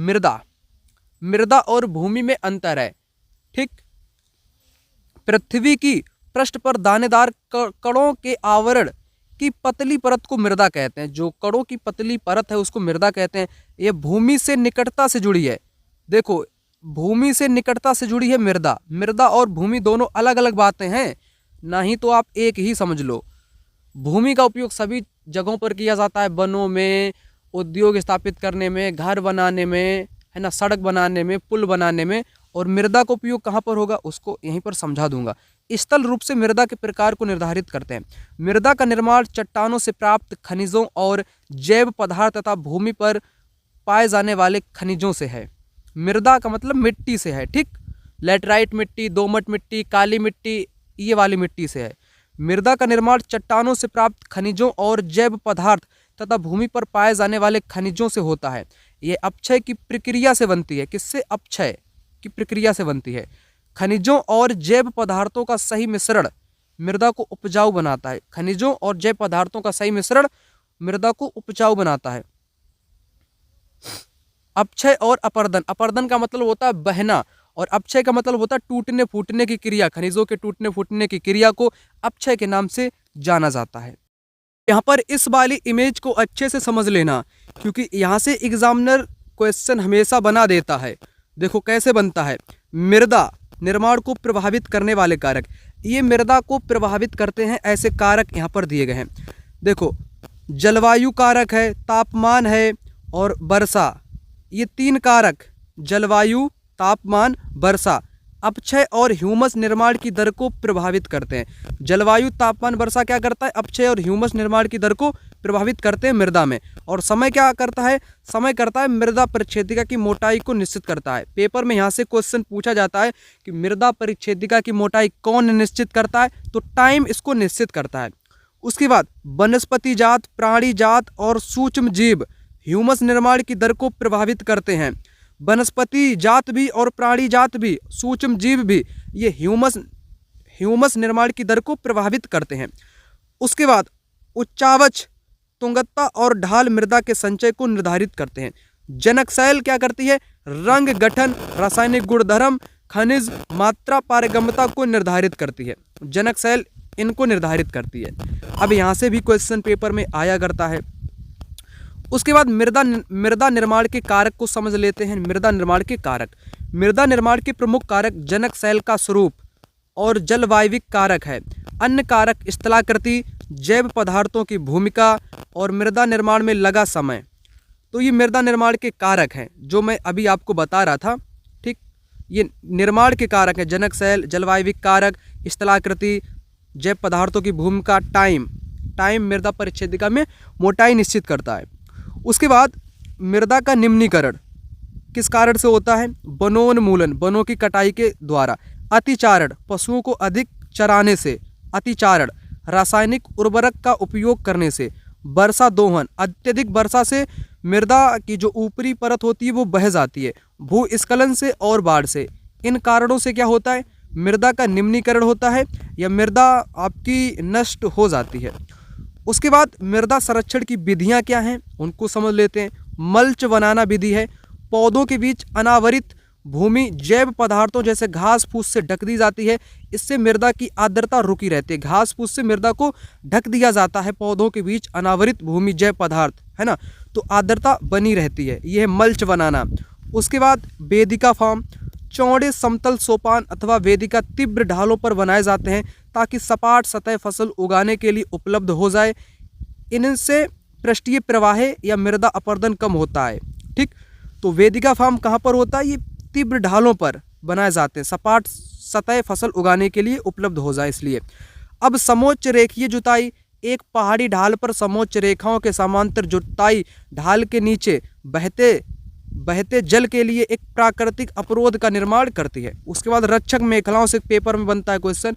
मृदा और भूमि में अंतर है, ठीक। पृथ्वी की पृष्ठ पर दानेदार कणों के आवरण की पतली परत को मृदा कहते हैं। जो कणों की पतली परत है उसको मृदा कहते हैं। ये भूमि से निकटता से जुड़ी है। देखो, भूमि से निकटता से जुड़ी है मृदा। मृदा और भूमि दोनों अलग अलग बातें हैं, ना ही तो आप एक ही समझ लो। भूमि का उपयोग सभी जगहों पर किया जाता है, वनों में, उद्योग स्थापित करने में, घर बनाने में, है ना, सड़क बनाने में, पुल बनाने में। और मृदा का उपयोग कहाँ पर होगा उसको यहीं पर समझा दूंगा। स्थल रूप से मृदा के प्रकार को निर्धारित करते हैं। मृदा का निर्माण चट्टानों से प्राप्त खनिजों और जैव पदार्थ तथा भूमि पर पाए जाने वाले खनिजों से है। मृदा का मतलब मिट्टी से है, ठीक। लैटराइट मिट्टी, दोमट मिट्टी, काली मिट्टी, ये वाली मिट्टी से है। मृदा का निर्माण चट्टानों से प्राप्त खनिजों और जैव पदार्थ तथा भूमि पर पाए जाने वाले खनिजों से होता है। ये अपक्षय की प्रक्रिया से बनती है। किससे? अपक्षय की प्रक्रिया से बनती है। खनिजों और जैव पदार्थों का सही मिश्रण मृदा को उपजाऊ बनाता है। खनिजों और जैव पदार्थों का सही मिश्रण मृदा को उपजाऊ बनाता है। अपक्षय और अपरदन। अपरदन का मतलब होता है बहना, और अपक्षय का मतलब होता है टूटने फूटने की क्रिया। खनिजों के टूटने फूटने की क्रिया को अपक्षय के नाम से जाना जाता है। यहाँ पर इस वाली इमेज को अच्छे से समझ लेना, क्योंकि यहाँ से एग्जामिनर क्वेश्चन हमेशा बना देता है। देखो कैसे बनता है। मृदा निर्माण को प्रभावित करने वाले कारक, ये मृदा को प्रभावित करते हैं ऐसे कारक यहाँ पर दिए गए हैं। देखो, जलवायु कारक है, तापमान है और वर्षा, ये तीन कारक, जलवायु, तापमान, वर्षा, अपक्षय और ह्यूमस निर्माण की दर को प्रभावित करते हैं। जलवायु, तापमान, वर्षा क्या करता है? अपक्षय और ह्यूमस निर्माण की दर को प्रभावित करते हैं मृदा में। और समय क्या करता है? समय करता है मृदा परिच्छेदिका की मोटाई को निश्चित करता है। पेपर में यहाँ से क्वेश्चन पूछा जाता है कि मृदा परिच्छेदिका की मोटाई कौन निश्चित करता है? तो टाइम इसको निश्चित करता है। उसके बाद वनस्पति जात, प्राणी जात और सूक्ष्म जीव ह्यूमस निर्माण की दर को प्रभावित करते हैं। वनस्पति जात भी और प्राणी जात भी, सूक्ष्म जीव भी, ये ह्यूमस निर्माण की दर को प्रभावित करते हैं। उसके बाद उच्चावच, तुंगत्ता और ढाल मृदा के संचय को निर्धारित करते हैं। जनकशैल क्या करती है? रंग, गठन, रासायनिक गुणधर्म, खनिज, मात्रा, पारगम्यता को निर्धारित करती है। जनकशैल इनको निर्धारित करती है। अब यहाँ से भी क्वेश्चन पेपर में आया करता है। उसके बाद मृदा निर्माण के कारक को समझ लेते हैं। मृदा निर्माण के कारक, प्रमुख कारक जनकशैल का स्वरूप और जलवायविक कारक है। अन्य कारक स्थलाकृति, जैव पदार्थों की भूमिका और मृदा निर्माण में लगा समय। तो ये मृदा निर्माण के कारक हैं जो मैं अभी आपको बता रहा था, ठीक। ये निर्माण के कारक है, जनकशैल, जलवायविक कारक, स्थलाकृति, जैव पदार्थों की भूमिका, टाइम मृदा परिच्छेदिका में मोटाई निश्चित करता है। उसके बाद मृदा का निम्नीकरण किस कारण से होता है? वनोन्मूलन, वनों की कटाई के द्वारा। अतिचारण, पशुओं को अधिक चराने से। अतिचारण, रासायनिक उर्वरक का उपयोग करने से। वर्षा दोहन, अत्यधिक वर्षा से मृदा की जो ऊपरी परत होती है वो बह जाती है। भूस्खलन से और बाढ़ से। इन कारणों से क्या होता है? मृदा का निम्नीकरण होता है या मृदा आपकी नष्ट हो जाती है। उसके बाद मृदा संरक्षण की विधियां क्या हैं उनको समझ लेते हैं। मल्च बनाना विधि है। पौधों के बीच अनावरित भूमि जैव पदार्थों जैसे घास फूस से ढक दी जाती है। इससे मृदा की आर्द्रता रुकी रहती है। घास फूस से मृदा को ढक दिया जाता है, पौधों के बीच अनावरित भूमि जैव पदार्थ, है ना, तो आर्द्रता बनी रहती है। यह है मल्च बनाना। उसके बाद वेदिका फॉर्म, चौड़े समतल सोपान अथवा वेदिका तीव्र ढालों पर बनाए जाते हैं ताकि सपाट सतह फसल उगाने के लिए उपलब्ध हो जाए। इनसे पृष्ठीय प्रवाह या मृदा अपरदन कम होता है। ठीक, तो वेदिका फार्म कहाँ पर होता है? ये तीव्र ढालों पर बनाए जाते हैं, सपाट सतह फसल उगाने के लिए उपलब्ध हो जाए इसलिए। अब समोच्च रेखीय जुताई, एक पहाड़ी ढाल पर समोच्च रेखाओं के समांतर जुताई ढाल के नीचे बहते जल के लिए एक प्राकृतिक अवरोध का निर्माण करती है। उसके बाद रक्षक मेखलाओं से पेपर में बनता है क्वेश्चन।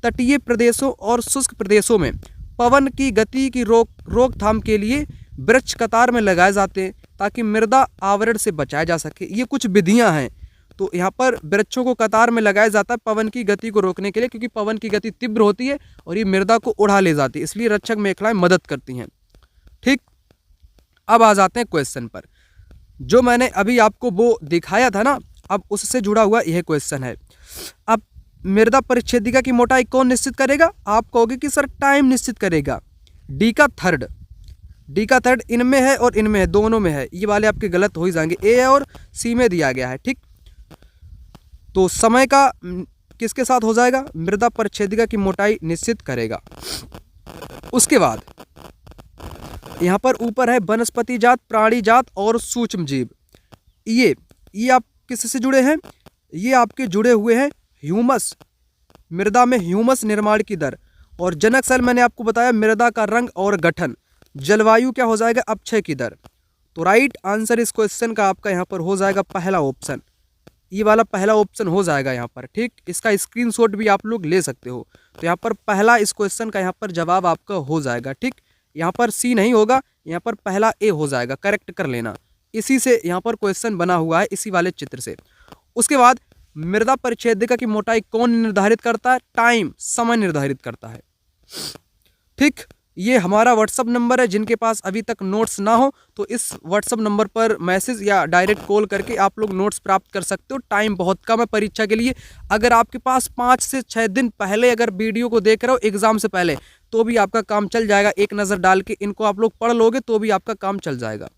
तटीय प्रदेशों और शुष्क प्रदेशों में पवन की गति की रोकथाम के लिए वृक्ष कतार में लगाए जाते हैं ताकि मृदा आवरण से बचाया जा सके। ये कुछ विधियां हैं। तो यहाँ पर वृक्षों को कतार में लगाया जाता है पवन की गति को रोकने के लिए, क्योंकि पवन की गति तीव्र होती है और ये मृदा को उड़ा ले जाती है, इसलिए रक्षक मेखलाएं मदद करती हैं। ठीक, अब आ जाते हैं क्वेश्चन पर। जो मैंने अभी आपको वो दिखाया था ना, अब उससे जुड़ा हुआ यह क्वेश्चन है। अब मृदा परिच्छेदिका की मोटाई कौन निश्चित करेगा? आप कहोगे कि सर टाइम निश्चित करेगा। डी का थर्ड इनमें है और इनमें है, दोनों में है। ये वाले आपके गलत हो ही जाएंगे, ए और सी में दिया गया है। ठीक, तो समय का किसके साथ हो जाएगा? मृदा परिच्छेदिका की मोटाई निश्चित करेगा। उसके बाद यहाँ पर ऊपर है वनस्पति जात, प्राणी जात और सूक्ष्म जीव। ये आप किससे जुड़े हैं? ये आपके जुड़े हुए हैं ह्यूमस, मृदा में ह्यूमस निर्माण की दर। और जनक सेल मैंने आपको बताया मृदा का रंग और गठन। जलवायु क्या हो जाएगा? अपक्षय की दर। तो राइट आंसर इस क्वेश्चन का आपका यहाँ पर हो जाएगा पहला ऑप्शन। ये वाला पहला ऑप्शन हो जाएगा यहाँ पर। ठीक, इसका स्क्रीनशॉट भी आप लोग ले सकते हो। तो यहाँ पर पहला इस क्वेश्चन का यहाँ पर जवाब आपका हो जाएगा। ठीक, यहाँ पर सी नहीं होगा, यहाँ पर पहला ए हो जाएगा, करेक्ट कर लेना। इसी से यहाँ पर क्वेश्चन बना हुआ है, इसी वाले चित्र से। उसके बाद मृदा परिच्छेदिका की मोटाई कौन निर्धारित करता है? टाइम, समय निर्धारित करता है। ठीक, ये हमारा व्हाट्सअप नंबर है। जिनके पास अभी तक नोट्स ना हो तो इस व्हाट्सअप नंबर पर मैसेज या डायरेक्ट कॉल करके आप लोग नोट्स प्राप्त कर सकते हो। टाइम बहुत कम है परीक्षा के लिए। अगर आपके पास 5 से 6 दिन पहले अगर वीडियो को देख रहे हो एग्जाम से पहले, तो भी आपका काम चल जाएगा। एक नज़र डाल के इनको आप लोग पढ़ लोगे तो भी आपका काम चल जाएगा।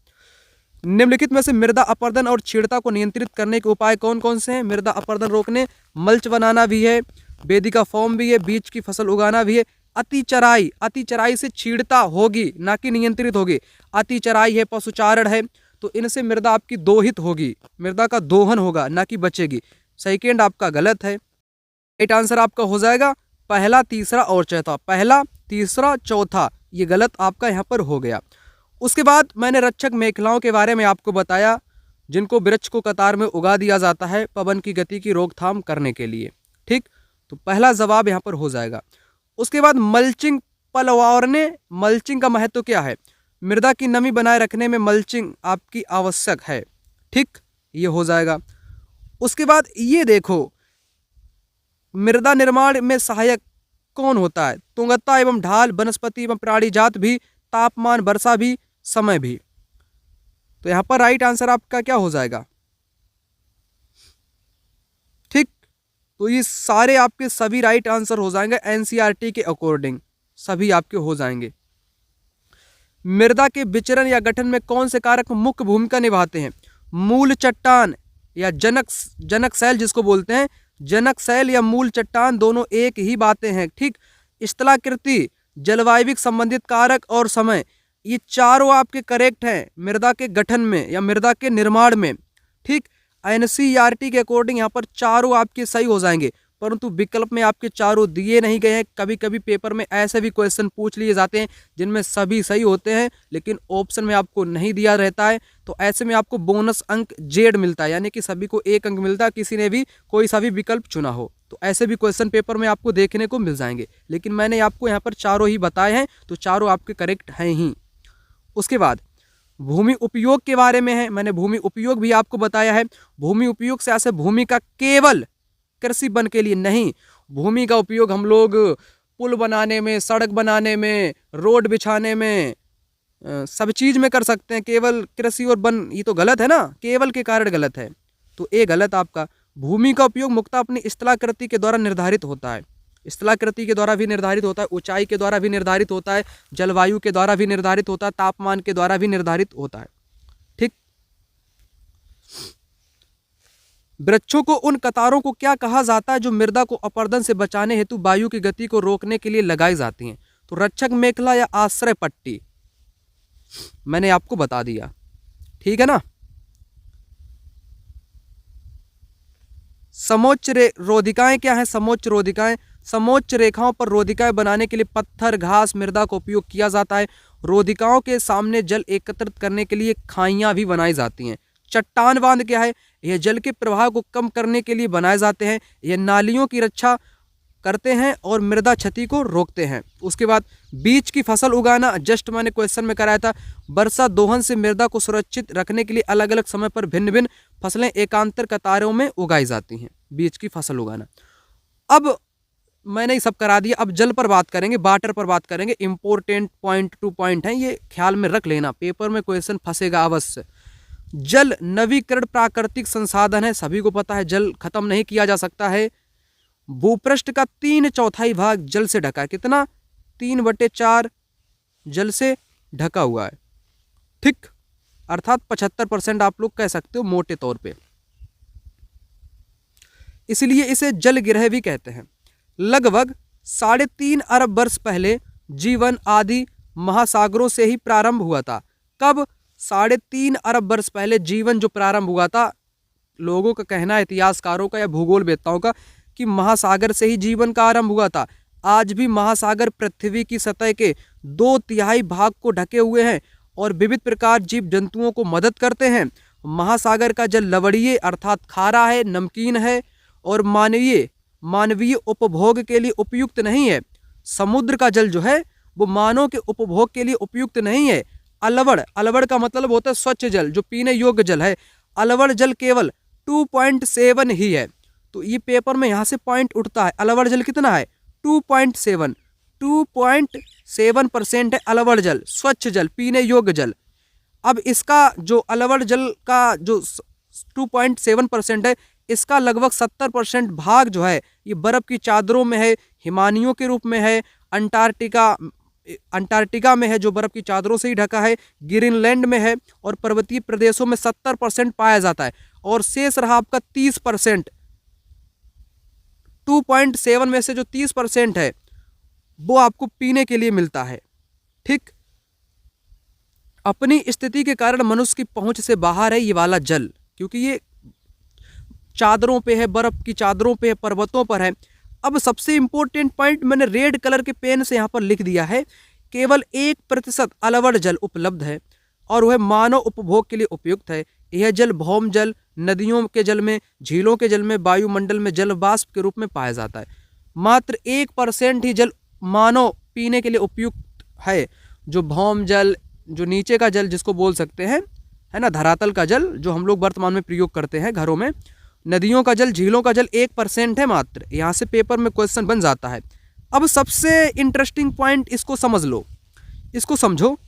निम्नलिखित में से मृदा अपरदन और छीड़ता को नियंत्रित करने के उपाय कौन कौन से हैं? मृदा अपरदन रोकने मल्च बनाना भी है, वेदिका फॉर्म भी है, बीज की फसल उगाना भी है। अति चराई से छीड़ता होगी ना कि नियंत्रित होगी। अति चराई है, पशुचारण है, तो इनसे मृदा आपकी दोहित होगी, मृदा का दोहन होगा ना कि बचेगी। सेकेंड आपका गलत है। राइट आंसर आपका हो जाएगा पहला, तीसरा और चौथा। पहला, तीसरा, चौथा ये गलत आपका यहाँ पर हो गया। उसके बाद मैंने रक्षक मेखलाओं के बारे में आपको बताया, जिनको वृक्ष को कतार में उगा दिया जाता है पवन की गति की रोकथाम करने के लिए। ठीक, तो पहला जवाब यहाँ पर हो जाएगा। उसके बाद मल्चिंग, पलवारने, मल्चिंग का महत्व क्या है? मृदा की नमी बनाए रखने में मल्चिंग आपकी आवश्यक है। ठीक, ये हो जाएगा। उसके बाद ये देखो, मृदा निर्माण में सहायक कौन होता है? तुंगता एवं ढाल, वनस्पति एवं प्राणी जात भी, तापमान, वर्षा भी, समय भी। तो यहां पर राइट आंसर आपका क्या हो जाएगा? ठीक, तो ये सारे आपके सभी राइट आंसर हो जाएंगे एनसीईआरटी के अकॉर्डिंग, सभी आपके हो जाएंगे। मृदा के विचरण या गठन में कौन से कारक मुख्य भूमिका निभाते हैं? मूल चट्टान या जनक सेल जिसको बोलते हैं, जनक सेल या मूल चट्टान दोनों एक ही बातें हैं। ठीक, स्थलाकृति, जलवायविक संबंधित कारक और समय, ये चारों आपके करेक्ट हैं मृदा के गठन में या मृदा के निर्माण में। ठीक, एनसीईआरटी के अकॉर्डिंग यहाँ पर चारों आपके सही हो जाएंगे, परंतु विकल्प में आपके चारों दिए नहीं गए हैं। कभी कभी पेपर में ऐसे भी क्वेश्चन पूछ लिए जाते हैं जिनमें सभी सही होते हैं लेकिन ऑप्शन में आपको नहीं दिया रहता है, तो ऐसे में आपको बोनस अंक जेड मिलता है, यानी कि सभी को 1 अंक मिलता है, किसी ने भी कोई सा भी विकल्प चुना हो। तो ऐसे भी क्वेश्चन पेपर में आपको देखने को मिल जाएंगे, लेकिन मैंने आपको यहाँ पर चारों ही बताए हैं, तो चारों आपके करेक्ट हैं ही। उसके बाद भूमि उपयोग के बारे में है, मैंने भूमि उपयोग भी आपको बताया है। भूमि उपयोग से ऐसे भूमि का केवल कृषि वन के लिए नहीं, भूमि का उपयोग हम लोग पुल बनाने में, सड़क बनाने में, रोड बिछाने में, सब चीज में कर सकते हैं। केवल कृषि और वन ये तो गलत है ना, केवल के कारण गलत है, तो ये गलत आपका। भूमि का उपयोग मुख्यतः अपनी स्थलाकृति के द्वारा निर्धारित होता है, स्थलाकृति के द्वारा भी निर्धारित होता है, ऊंचाई के द्वारा भी निर्धारित होता है, जलवायु के द्वारा भी निर्धारित होता है, तापमान के द्वारा भी निर्धारित होता है। ठीक, वृक्षों को उन कतारों को क्या कहा जाता है जो मृदा को अपरदन से बचाने हेतु वायु की गति को रोकने के लिए लगाई जाती हैं? तो रक्षक मेखला या आश्रय पट्टी, मैंने आपको बता दिया, ठीक है ना। समोच्च रोधिकाएं क्या है? समोच्च रोधिकाएं, समोच्च रेखाओं पर रोधिकाएं बनाने के लिए पत्थर, घास, मृदा का उपयोग किया जाता है। रोधिकाओं के सामने जल एकत्रित करने के लिए खाइयां भी बनाई जाती हैं। चट्टान बांध क्या है? यह जल के प्रवाह को कम करने के लिए बनाए जाते हैं। यह नालियों की रक्षा करते हैं और मृदा क्षति को रोकते हैं। उसके बाद बीज की फसल उगाना, जस्ट मैंने क्वेश्चन में कराया था। वर्षा दोहन से मृदा को सुरक्षित रखने के लिए अलग अलग समय पर भिन्न भिन्न फसलें एकांतर कतारों में उगाई जाती हैं। बीज की फसल उगाना। अब मैंने ये सब करा दिया, अब जल पर बात करेंगे, वाटर पर बात करेंगे। इंपॉर्टेंट पॉइंट टू पॉइंट है, ये ख्याल में रख लेना, पेपर में क्वेश्चन फंसेगा अवश्य। जल नवीकरण प्राकृतिक संसाधन है, सभी को पता है, जल खत्म नहीं किया जा सकता है। भूपृष्ठ का 3/4 भाग जल से ढका है। कितना? 3/4 जल से ढका हुआ है, ठीक, अर्थात 75% आप लोग कह सकते हो मोटे तौर पे, इसलिए इसे जल गिरह भी कहते हैं। लगभग 3.5 अरब वर्ष पहले जीवन आदि महासागरों से ही प्रारंभ हुआ था। कब? 3.5 अरब वर्ष पहले जीवन जो प्रारंभ हुआ था, लोगों का कहना है, इतिहासकारों का या भूगोल वेत्ताओं का, कि महासागर से ही जीवन का आरंभ हुआ था। आज भी महासागर पृथ्वी की सतह के 2/3 भाग को ढके हुए हैं और विविध प्रकार जीव जंतुओं को मदद करते हैं। महासागर का जल लवणीय अर्थात खारा है, नमकीन है और मानवीय उपभोग के लिए उपयुक्त नहीं है। समुद्र का जल जो है वो मानव के उपभोग के लिए उपयुक्त नहीं है। अलवड़ का मतलब होता है स्वच्छ जल, जो पीने योग्य जल है। अलवड़ जल केवल 2.7 ही है। तो ये पेपर में यहाँ से पॉइंट उठता है। अलवड़ जल कितना है? 2.7% है अलवड़ जल, स्वच्छ जल, पीने योग्य जल। अब इसका जो अलवड़ जल का जो 2.7% है, इसका लगभग 70% भाग जो है ये बर्फ की चादरों में है, हिमानियों के रूप में है, अंटार्कटिका में है जो बर्फ की चादरों से ही ढका है, ग्रीनलैंड में है और पर्वतीय प्रदेशों में 70% पाया जाता है। और शेष रहा आपका 30%। 2.7 में से जो 30% है वो आपको पीने के लिए मिलता है, ठीक। अपनी स्थिति के कारण मनुष्य की पहुंच से बाहर है ये वाला जल, क्योंकि ये चादरों पे है, बर्फ की चादरों पे है, पर्वतों पर है। अब सबसे इंपॉर्टेंट पॉइंट मैंने रेड कलर के पेन से यहाँ पर लिख दिया है। केवल 1% अलवड़ जल उपलब्ध है और वह मानव उपभोग के लिए उपयुक्त है। यह जल भौम जल, नदियों के जल में, झीलों के जल में, वायुमंडल में जल वाष्प के रूप में पाया जाता है। मात्र 1% ही जल मानव पीने के लिए उपयुक्त है। जो भौम जल, जो नीचे का जल जिसको बोल सकते हैं, है ना, धरातल का जल जो हम लोग वर्तमान में प्रयोग करते हैं घरों में, नदियों का जल, झीलों का जल 1% है मात्र। यहाँ से पेपर में क्वेश्चन बन जाता है। अब सबसे इंटरेस्टिंग पॉइंट इसको समझ लो, इसको समझो।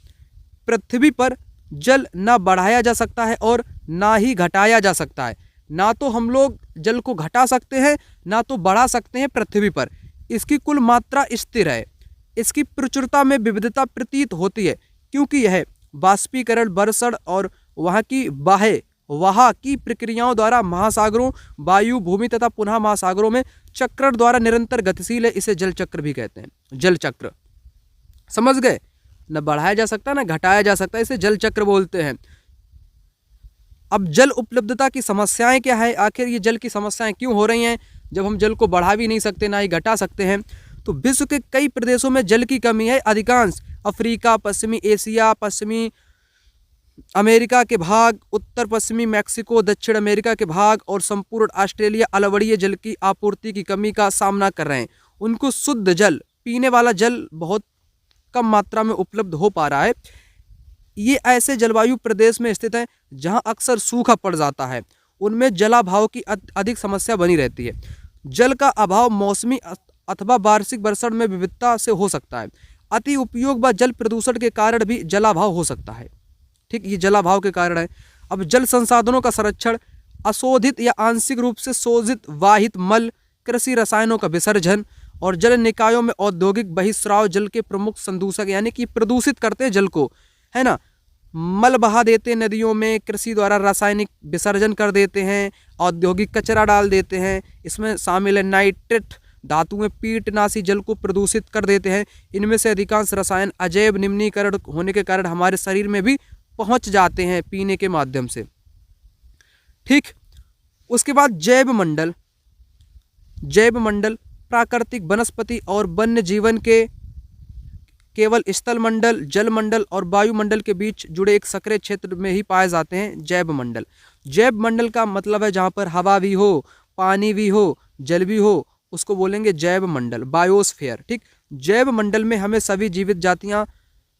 पृथ्वी पर जल ना बढ़ाया जा सकता है और ना ही घटाया जा सकता है। ना तो हम लोग जल को घटा सकते हैं, ना तो बढ़ा सकते हैं पृथ्वी पर। इसकी कुल मात्रा स्थिर है। इसकी प्रचुरता में विविधता प्रतीत होती है क्योंकि यह वाष्पीकरण, बरसड़ और वहाँ की प्रक्रियाओं द्वारा महासागरों, वायु, भूमि तथा पुनः महासागरों में चक्रण द्वारा निरंतर गतिशील है। इसे जल चक्र भी कहते हैं, जल चक्र। समझ गए? न बढ़ाया जा सकता, न घटाया जा सकता, इसे जल चक्र बोलते हैं। अब जल उपलब्धता की समस्याएं क्या है? आखिर ये जल की समस्याएं क्यों हो रही हैं जब हम जल को बढ़ा भी नहीं सकते, ना ही घटा सकते हैं? तो विश्व के कई प्रदेशों में जल की कमी है। अधिकांश अफ्रीका, पश्चिमी एशिया, पश्चिमी अमेरिका के भाग, उत्तर पश्चिमी मैक्सिको, दक्षिण अमेरिका के भाग और संपूर्ण ऑस्ट्रेलिया अलवड़ीय जल की आपूर्ति की कमी का सामना कर रहे हैं। उनको शुद्ध जल, पीने वाला जल बहुत कम मात्रा में उपलब्ध हो पा रहा है। ये ऐसे जलवायु प्रदेश में स्थित है जहां अक्सर सूखा पड़ जाता है। उनमें जलाभाव की अधिक समस्या बनी रहती है। जल का अभाव मौसमी अथवा वार्षिक बरसात में विविधता से हो सकता है। अति उपयोग व जल प्रदूषण के कारण भी जलाभाव हो सकता है, ठीक, ये जलाभाव के कारण है। अब जल संसाधनों का संरक्षण, अशोधित या आंशिक रूप से शोधित वाहित मल, कृषि रसायनों का विसर्जन और जल निकायों में औद्योगिक बहिस्राव जल के प्रमुख संदूषक, यानी कि प्रदूषित करते हैं जल को, है ना। मल बहा देते हैं नदियों में, कृषि द्वारा रासायनिक विसर्जन कर देते हैं, औद्योगिक कचरा डाल देते हैं। इसमें शामिल है नाइट्रेट धातुएं कीटनाशी जल को प्रदूषित कर देते हैं। इनमें से अधिकांश रसायन अजैव निम्नीकरण होने के कारण हमारे शरीर में भी पहुंच जाते हैं पीने के माध्यम से। ठीक, उसके बाद जैव मंडल। जैव मंडल प्राकृतिक वनस्पति और वन्य जीवन के केवल स्थल मंडल, जल मंडल और वायुमंडल के बीच जुड़े एक सक्रिय क्षेत्र में ही पाए जाते हैं जैव मंडल। जैव मंडल का मतलब है जहाँ पर हवा भी हो, पानी भी हो, जल भी हो, उसको बोलेंगे जैव मंडल, बायोस्फीयर। ठीक, जैव मंडल में हमें सभी जीवित जातियाँ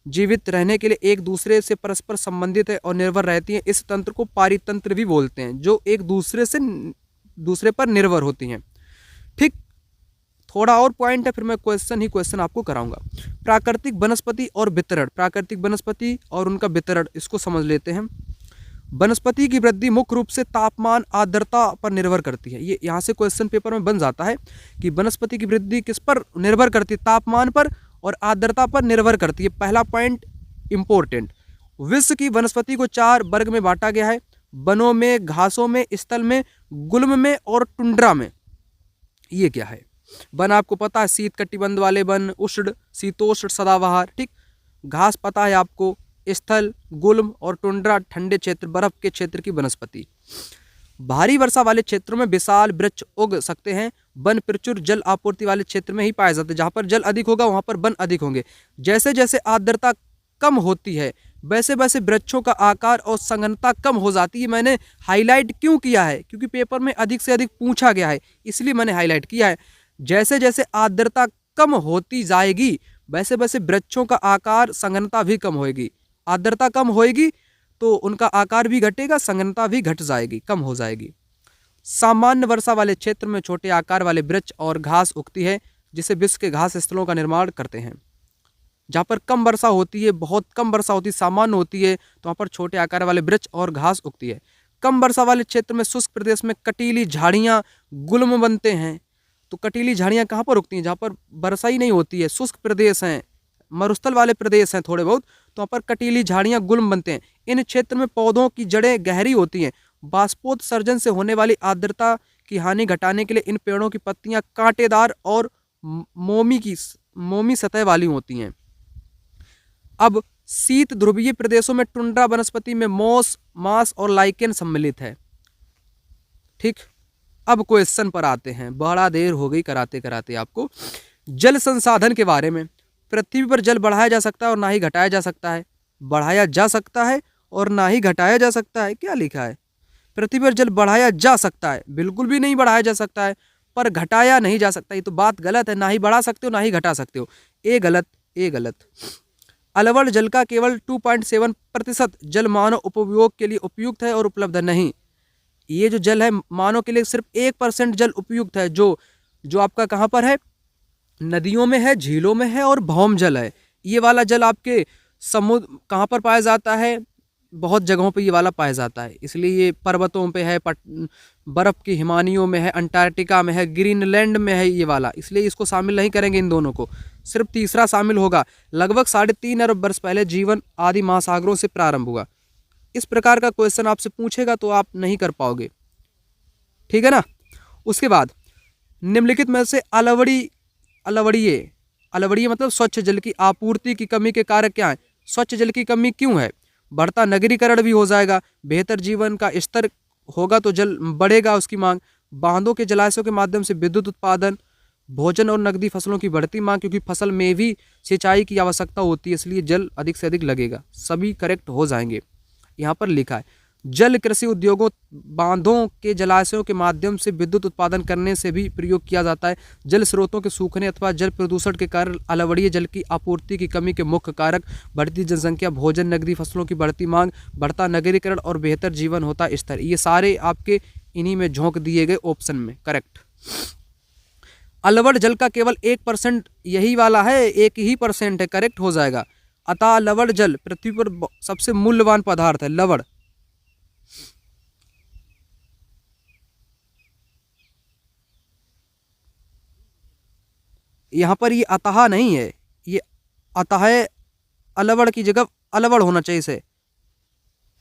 जीवित रहने के लिए एक दूसरे से परस्पर संबंधित है और निर्भर रहती हैं। इस तंत्र को पारितंत्र भी बोलते हैं, जो एक दूसरे पर निर्भर होती हैं। ठीक, थोड़ा और पॉइंट है, फिर मैं क्वेश्चन आपको कराऊंगा। प्राकृतिक वनस्पति और वितरण, प्राकृतिक वनस्पति और उनका वितरण, इसको समझ लेते हैं। वनस्पति की वृद्धि मुख्य रूप से तापमान आर्द्रता पर निर्भर करती है। ये यहाँ से क्वेश्चन पेपर में बन जाता है कि वनस्पति की वृद्धि किस पर निर्भर करती है, तापमान पर और आर्द्रता पर निर्भर करती है। पहला पॉइंट इंपॉर्टेंट। विश्व की वनस्पति को 4 वर्ग में बांटा गया है, वनों में, घासों में, स्थल में, गुल्म में और टुंड्रा में। ये क्या है? वन आपको पता है, शीत कटिबंध वाले वन, उष्ण, शीतोष्ण, सदाबहार। ठीक, घास पता है आपको, स्थल, गुल्म और टुंड्रा ठंडे क्षेत्र, बर्फ के क्षेत्र की वनस्पति। भारी वर्षा वाले क्षेत्रों में विशाल वृक्ष उग सकते हैं। वन प्रचुर जल आपूर्ति वाले क्षेत्र में ही पाए जाते हैं। जहाँ पर जल अधिक होगा वहाँ पर वन अधिक होंगे। जैसे जैसे आर्द्रता कम होती है वैसे वैसे वृक्षों का आकार और संघनता कम हो जाती है। मैंने हाईलाइट क्यों किया है? क्योंकि पेपर में अधिक से अधिक पूछा गया है, इसलिए मैंने हाईलाइट किया है। जैसे जैसे आर्द्रता कम होती जाएगी वैसे वैसे वृक्षों का आकार, संघनता भी कम होएगी। आर्द्रता कम होएगी तो उनका आकार भी घटेगा, संघनता भी घट जाएगी, कम हो जाएगी। सामान्य वर्षा वाले क्षेत्र में छोटे आकार वाले वृक्ष और घास उगती है, जिसे विश्व के घास स्थलों का निर्माण करते हैं। जहाँ पर कम वर्षा होती है, बहुत कम वर्षा होती है, सामान्य होती है, तो वहाँ पर छोटे आकार वाले वृक्ष और घास उगती है। कम वर्षा वाले क्षेत्र में, शुष्क प्रदेश में कटीली झाड़ियाँ, गुल्म बनते हैं। तो कटीली झाड़ियाँ कहाँ पर उगती हैं? जहाँ पर वर्षा ही नहीं होती है, शुष्क प्रदेश हैं, मरुस्थल वाले प्रदेश हैं थोड़े बहुत, तो वहाँ पर कटीली झाड़ियाँ, गुल्म बनते हैं। इन क्षेत्र में पौधों की जड़ें गहरी होती हैं। बाष्पोत्सर्जन से होने वाली आर्द्रता की हानि घटाने के लिए इन पेड़ों की पत्तियां कांटेदार और मोमी सतह वाली होती हैं। अब शीत ध्रुवीय प्रदेशों में टुंड्रा वनस्पति में मोस, मांस और लाइकेन सम्मिलित है। ठीक, अब क्वेश्चन पर आते हैं, बड़ा देर हो गई कराते कराते आपको। जल संसाधन के बारे में, पृथ्वी पर जल बढ़ाया जा सकता है और ना ही घटाया जा सकता है। बढ़ाया जा सकता है और ना ही घटाया जा सकता है, क्या लिखा है? पृथ्वी पर जल बढ़ाया जा सकता है, बिल्कुल भी नहीं बढ़ाया जा सकता है, पर घटाया नहीं जा सकता। ये तो बात गलत है, ना ही बढ़ा सकते हो ना ही घटा सकते हो। ए गलत, ए गलत। अलवड़ जल का केवल 2.7% जल मानव उपयोग के लिए उपयुक्त है और उपलब्ध नहीं। ये जो जल है मानव के लिए सिर्फ 1% जल उपयुक्त है, जो आपका कहाँ पर है? नदियों में है, झीलों में है और भौम जल है। ये वाला जल आपके समुद्र कहाँ पर पाया जाता है? बहुत जगहों पे ये वाला पाया जाता है। इसलिए ये पर्वतों पे है, बर्फ की हिमानियों में है, अंटार्कटिका में है, ग्रीनलैंड में है ये वाला, इसलिए इसको शामिल नहीं करेंगे इन दोनों को, सिर्फ तीसरा शामिल होगा। लगभग 3.5 अरब वर्ष पहले जीवन आदि महासागरों से प्रारंभ हुआ। इस प्रकार का क्वेश्चन आपसे पूछेगा तो आप नहीं कर पाओगे, ठीक है ना। उसके बाद निम्नलिखित में से अलवड़ीय मतलब स्वच्छ जल की आपूर्ति की कमी के कारक क्या है? स्वच्छ जल की कमी क्यों है? बढ़ता नगरीकरण भी हो जाएगा, बेहतर जीवन का स्तर होगा तो जल बढ़ेगा उसकी मांग, बांधों के जलाशयों के माध्यम से विद्युत उत्पादन, भोजन और नकदी फसलों की बढ़ती मांग, क्योंकि फसल में भी सिंचाई की आवश्यकता होती है, इसलिए जल अधिक से अधिक लगेगा। सभी करेक्ट हो जाएंगे। यहाँ पर लिखा है जल कृषि उद्योगों, बांधों के जलाशयों के माध्यम से विद्युत उत्पादन करने से भी प्रयोग किया जाता है। जल स्रोतों के सूखने अथवा जल प्रदूषण के कारण अलवड़ीय जल की आपूर्ति की कमी के मुख्य कारक बढ़ती जनसंख्या, भोजन, नकदी फसलों की बढ़ती मांग, बढ़ता नगरीकरण और बेहतर जीवन होता स्तर। ये सारे आपके इन्हीं में झोंक दिए गए ऑप्शन में करेक्ट। अलवड़ जल का केवल 1% यही वाला है, 1% है, करेक्ट हो जाएगा। अतः लवण जल पृथ्वी पर सबसे मूल्यवान पदार्थ है, लवण। यहाँ पर ये अतः नहीं है, ये अतः अलवड़ की जगह अलवड़ होना चाहिए इसे।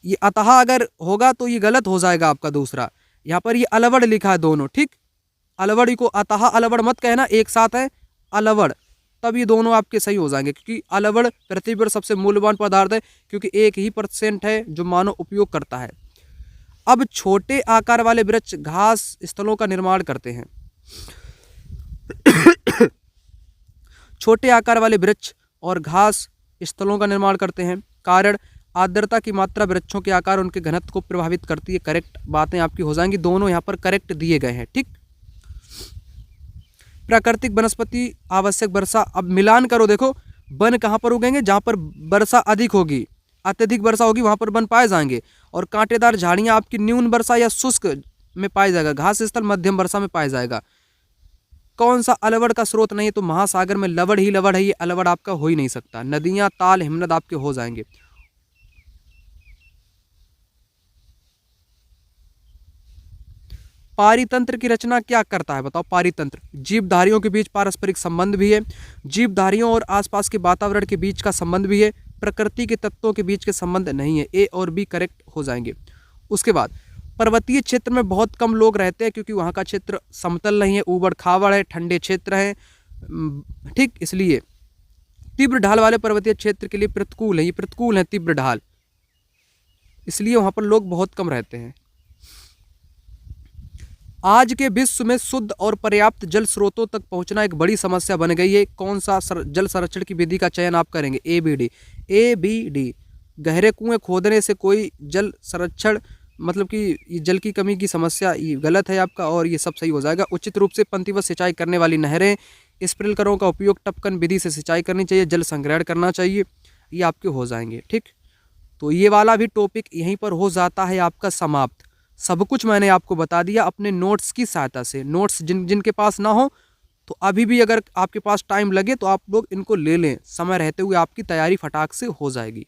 ये अतः अगर होगा तो ये गलत हो जाएगा आपका दूसरा। यहाँ पर ये अलवड़ लिखा है दोनों, ठीक। अलवड़ को अतः अलवड़ मत कहना, एक साथ है अलवड़, तब ये दोनों आपके सही हो जाएंगे, क्योंकि अलवड़ पृथ्वी पर सबसे मूल्यवान पदार्थ है, क्योंकि 1% है जो मानव उपयोग करता है। अब छोटे आकार वाले वृक्ष घास स्थलों का निर्माण करते हैं। छोटे आकार वाले वृक्ष और घास स्थलों का निर्माण करते हैं। कारण आर्द्रता की मात्रा वृक्षों के आकार उनके घनत्व को प्रभावित करती है। करेक्ट बातें आपकी हो जाएंगी, दोनों यहाँ पर करेक्ट दिए गए हैं, ठीक। प्राकृतिक वनस्पति आवश्यक वर्षा, अब मिलान करो, देखो वन कहाँ पर उगेंगे, जहाँ पर वर्षा अधिक होगी, अत्यधिक वर्षा होगी वहाँ पर वन पाए जाएंगे। और कांटेदार झाड़ियाँ आपकी न्यून वर्षा या शुष्क में पाया जाएगा। घास स्थल मध्यम वर्षा में पाया जाएगा। कौन सा अलवड़ का स्रोत नहीं है, तो महासागर में लवड़ ही लवड़ है, ये अलवड़ आपका हो ही नहीं सकता। नदियाँ ताल हिमनद आपके हो जाएंगे। पारितंत्र की रचना क्या करता है, बताओ। पारितंत्र जीवधारियों के बीच पारस्परिक संबंध भी है, जीवधारियों और आसपास के वातावरण के बीच का संबंध भी है, प्रकृति के तत्वों के बीच के संबंध नहीं है। ए और बी करेक्ट हो जाएंगे। उसके बाद पर्वतीय क्षेत्र में बहुत कम लोग रहते हैं, क्योंकि वहाँ का क्षेत्र समतल नहीं है, ऊबड़ खाबड़ है, ठंडे क्षेत्र हैं, ठीक। इसलिए तीव्र ढाल वाले पर्वतीय क्षेत्र के लिए प्रतिकूल है, ये प्रतिकूल है तीव्र ढाल, इसलिए वहाँ पर लोग बहुत कम रहते हैं। आज के विश्व में शुद्ध और पर्याप्त जल स्रोतों तक पहुंचना एक बड़ी समस्या बन गई है। कौन सा जल संरक्षण की विधि का चयन आप करेंगे, ए बी डी। गहरे कुएं खोदने से कोई जल संरक्षण, मतलब कि ये जल की कमी की समस्या, ये गलत है आपका, और ये सब सही हो जाएगा। उचित रूप से पंक्तिबद्ध सिंचाई करने वाली नहरें, स्प्रिंकलरों का उपयोग, टपकन विधि से सिंचाई करनी चाहिए, जल संग्रहण करना चाहिए, ये आपके हो जाएंगे, ठीक। तो ये वाला भी टॉपिक यहीं पर हो जाता है आपका समाप्त। सब कुछ मैंने आपको बता दिया अपने नोट्स की सहायता से। नोट्स जिनके पास ना हो तो अभी भी अगर आपके पास टाइम लगे तो आप लोग इनको ले लें, समय रहते हुए आपकी तैयारी फटाक से हो जाएगी।